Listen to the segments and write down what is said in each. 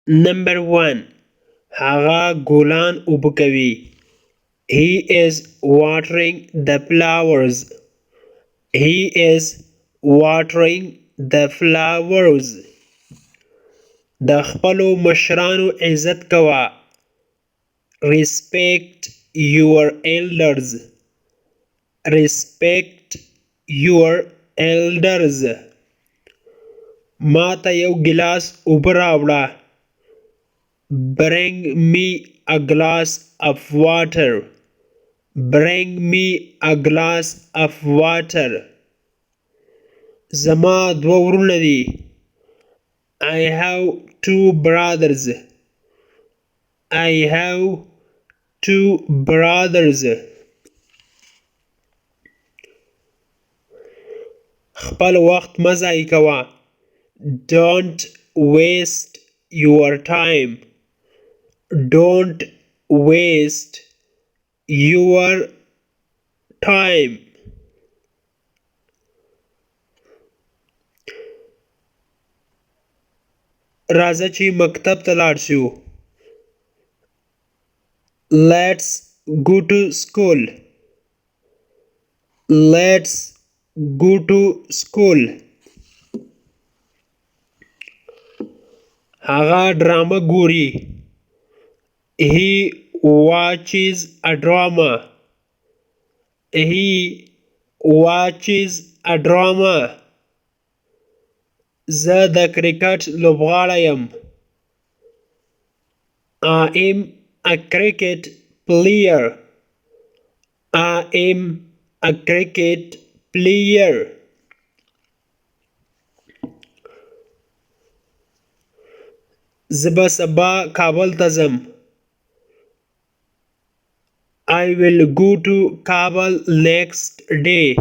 Number 1. هغه ګلان اوبه کوي. He is watering the flowers. He is watering the flowers. د خپلو مشرانو عزت کوه. Respect your elders. Respect your elders. ما ته یو ګلاس اوبه راوړه. Bring me a glass of water. Bring me a glass of water. زما دوه ورونه دي. I have two brothers. I have two brothers. خپل وخت مه ضایع کوه. Don't waste your time. Don't waste your time. راځه چې مکتب ته لاړ شو. Let's go to school. Let's go to school. هغه ډرامه ګوري. He watches a drama. He watches a drama. زه د کرکټ لوبغاړی یم. I am a cricket player. I am a cricket player. زه به سبا کابل ته ځم. I will go to Kabul next day.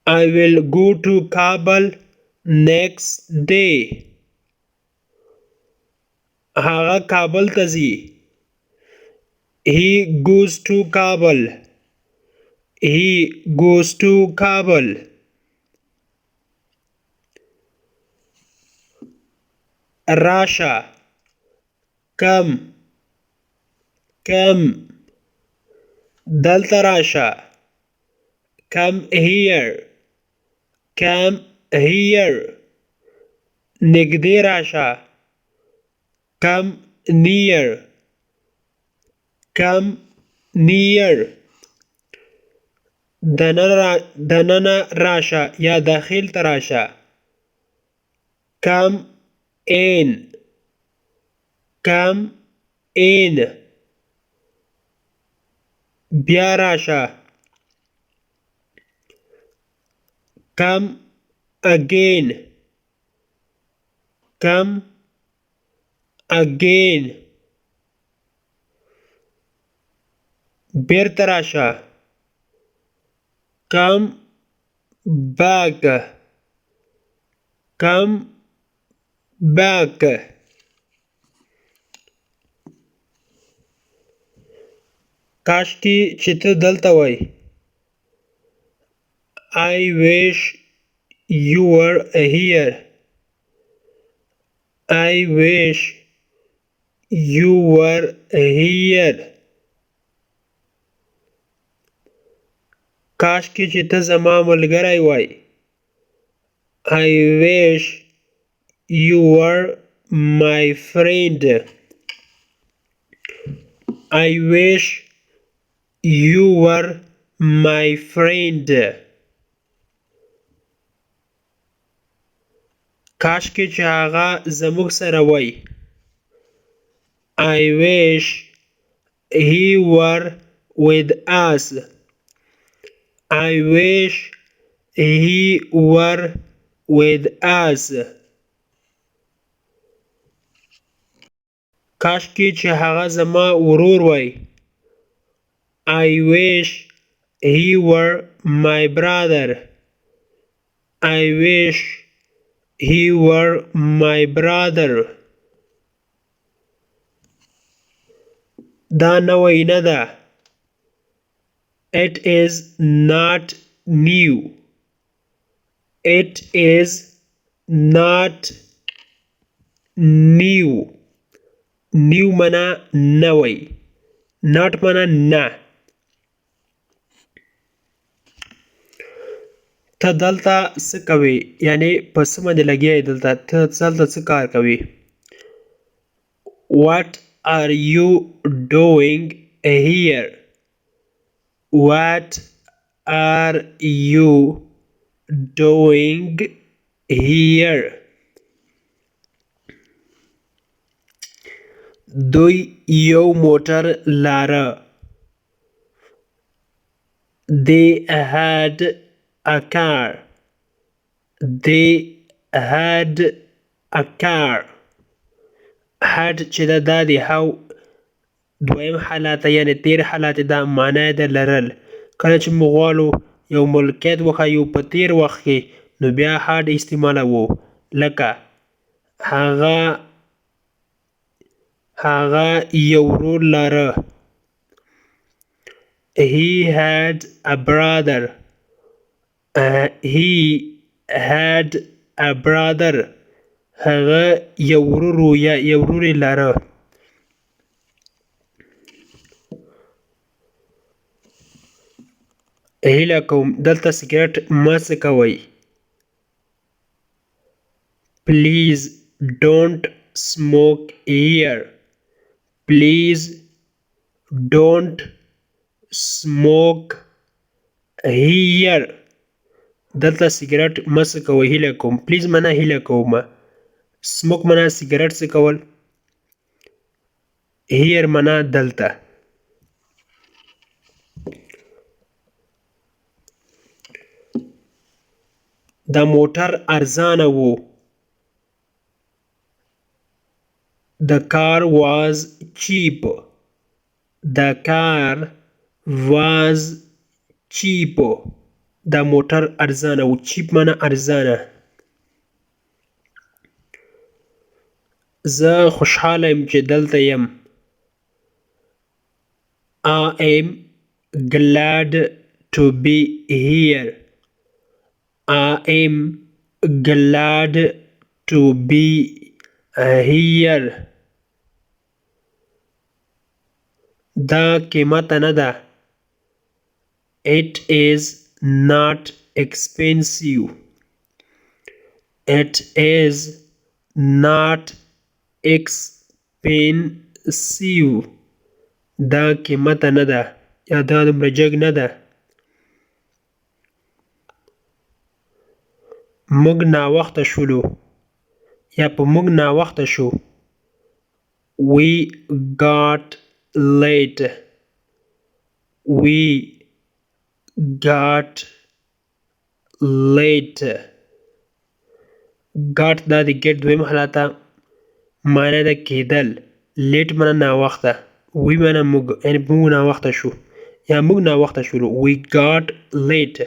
I will go to Kabul next day. هغه کابل ته ځي. He goes to Kabul. He goes to Kabul. راشه. Come. Come. دلته راشه. Come here. Come here. نږدې راشه. Come near. Come near. دننه راشه یا داخل ته راشه. Come in. Come in. بیا راشه. Come again. Come again. بیرته راشه. Come back. Come back. کاشکي چې ته دلته وای. I wish you were here. I wish you were here. کاشکي چې ته زما ملګری وای. I wish you were my friend. I wish you were my friend. کاشکي چې هغه زموږ سره وای. I wish he were with us. I wish he were with us. کاشکي چې هغه زما ورور وای. I wish he were my brother. I wish he were my brother. دا نوی نه ده. It is not new. It is not new. new معنا نوی. not معنا نه. ته دلته څه کوې؟ یعنی په څه باندې لګیا یې دلته؟ ته دلته څه کار کوې؟ What are you doing here? What are you doing here? دوی یو موټر لاره. They had a car. They had a car. had چې دا د how دویم حالت یعنی تیر حالت دا معنی د لرل. کله چې موږ غواړو یو ملکیت وښیو په تیر وخت کې نو بیا had استعمالوو. لکه هغه یو ورور لره. He had a brother. He had a brother. هغه یو ورور یا یو ورور لره. هیله کوم دلته سګرټ مه څکوئ. Please don't smoke here. Please don't smoke here. دلته سګرټ مه څکوئ. هیله کوم. پلیز معنا هیله کوم. سموک معنا سګرټ څکول. here معنا دلته. دا موټر ارزانه و. The car was cheap. The car was cheap. دا موټر ارزانه و. cheap معنا ارزانه. زه خوشحاله یم چې دلته یم. I am glad to be here. I am glad to be here. دا قیمته نه ده. It is not expensive. It is not expensive. دا قیمته نه ده یا دا دومره جګ نه ده. موږ ناوخته شولو یا په موږ ناوخته شو. We got late. We got late. got دا د get دویم حالته معنی ده کېدل. late معنا ناوخته. we معنا موږ یعنی موږ ناوخته شو یا موږ ناوخته شولو. We got late.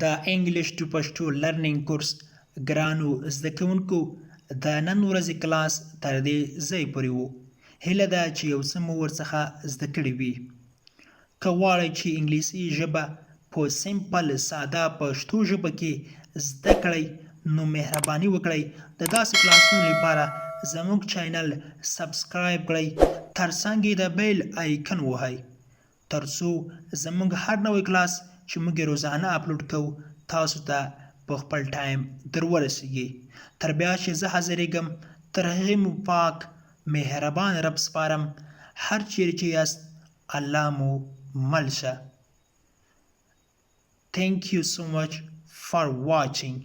د انګلیش ټو پښتو لرنینګ کورس ګرانو زده کوونکو د نن ورځې کلاس تر دې ځای پورې و. هیله ده چې یو څه مو ورڅخه زده کړي وي. که غواړئ چې انګلیسي ژبه په سمپل ساده پښتو ژبه کې زده کړئ نو مهرباني وکړئ د داسې کلاسونو لپاره زموږ چینل سبسکرایب کړئ. ترڅنګ یې د بیل آیکن ووهئ ترڅو زموږ هر نوی کلاس چې موږ روزانه اپلوډ کوو تاسو ته په خپل ټایم در ورسیږي. تر بیا چې زه حاضرېږم تر هغې مو پاک مهربان رب سپارم. هر چیرې چې یاست الله مو مل شه. Thank you so much for watching.